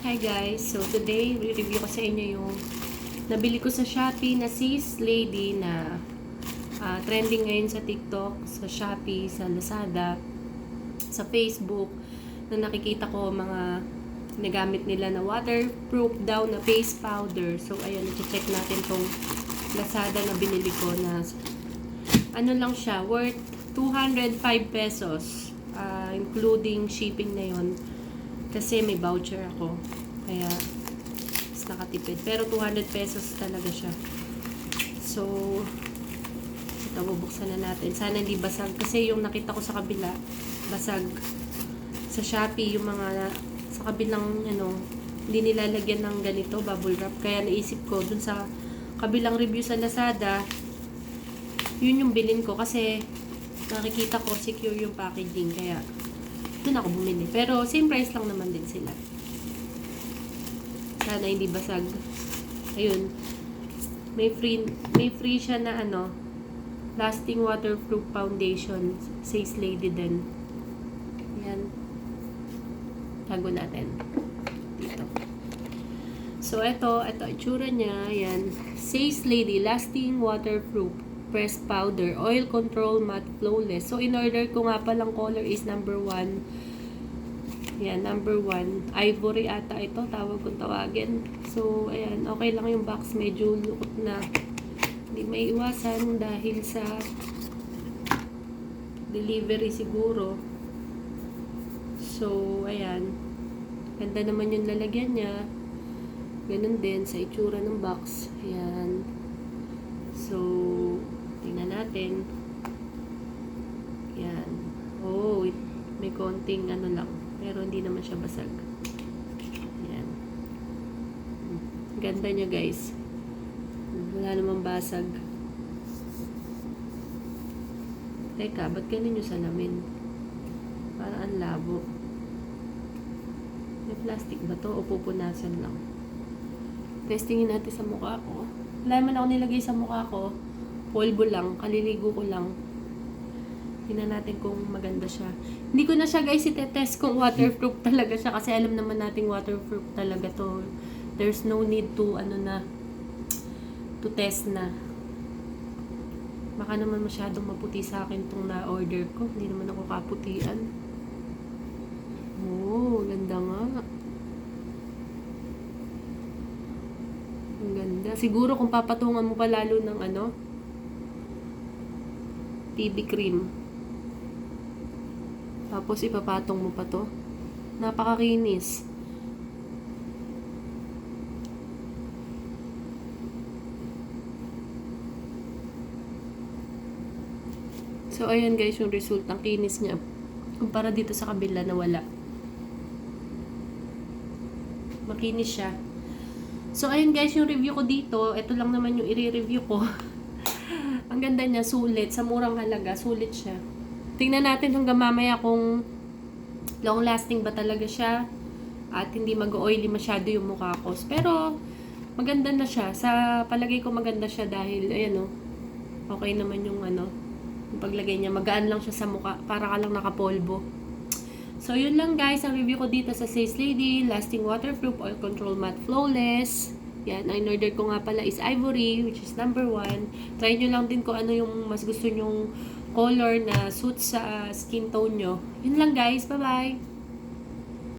Hi guys, so today re-review ko sa inyo yung nabili ko sa Shopee na Sis Lady na trending ngayon sa TikTok, sa Shopee, sa Lazada, sa Facebook, na nakikita ko mga nagamit nila na waterproof daw na face powder. So ayan, i-check natin tong Lazada na binili ko na ano lang siya, worth 205 pesos, including shipping na yon. Kasi may voucher ako. Kaya, mas nakatipid. Pero 200 pesos talaga siya. So, ito, bubuksan na natin. Sana hindi basag. Kasi yung nakita ko sa kabila, basag. Sa Shopee, yung mga, sa kabilang, hindi nilalagyan ng ganito, bubble wrap. Kaya naisip ko, dun sa kabilang review sa Lazada, yun yung bilin ko. Kasi, nakikita ko, secure yung packaging. Kaya, doon ako bumili. Pero, same price lang naman din sila. Sana hindi basag. Ayun. May free siya na lasting waterproof foundation. Sis Lady din. Ayan. Tago natin. Dito. So, ito itsura niya. Ayan. Sis Lady Lasting Waterproof Pressed Powder, Oil Control Matte Flawless. So, in-order ko nga palang color is number 1. Yan, number 1. Ivory ata ito, tawag kung tawagin. So, ayan, okay lang yung box. Medyo lukot na. Hindi may iwasan dahil sa delivery siguro. So, ayan. Ganda naman yung lalagyan niya. Ganun din sa itsura ng box. Ayan. So, tingnan natin. Yan. Oh, may konting lang. Pero hindi naman siya basag. Yan. Ganda niya guys. Wala namang basag. Teka, ba't ganun yung salamin? Parang ang labo. May plastic ba to o pupunasan lang? Testingin natin sa mukha ko. Wala naman ako nilagay sa mukha ko. Polvo lang. Kaliligo ko lang. Tingnan natin kung maganda siya. Hindi ko na siya guys itetest kung waterproof talaga siya. Kasi alam naman nating waterproof talaga to. There's no need to to test na. Baka naman masyadong maputi sa akin itong na-order ko. Hindi naman ako kaputian. Oh, ganda nga. Ang ganda. Siguro kung papatungan mo pa lalo ng BB cream. Tapos ipapatong mo pa to. Napakakinis. So ayan guys yung result. Ang kinis niya. Kumpara dito sa kabila na wala. Makinis siya. So, ayun guys, yung review ko dito. Ito lang naman yung i-review ko. Ang ganda niya, sulit. Sa murang halaga, sulit siya. Tingnan natin hanggang mamaya kung long-lasting ba talaga siya. At hindi mag-oily masyado yung mukha ko. Pero, maganda na siya. Sa palagay ko maganda siya dahil, ayan okay naman yung yung paglagay niya. Magaan lang siya sa mukha. Para ka lang nakapolvo. So, yun lang guys, ang review ko dito sa Sis Lady, Lasting Waterproof, Oil Control Matte Flawless. Yan, ang in-order ko nga pala is Ivory, which is number 1. Try nyo lang din kung ano yung mas gusto nyong color na suit sa skin tone nyo. Yun lang guys, bye-bye!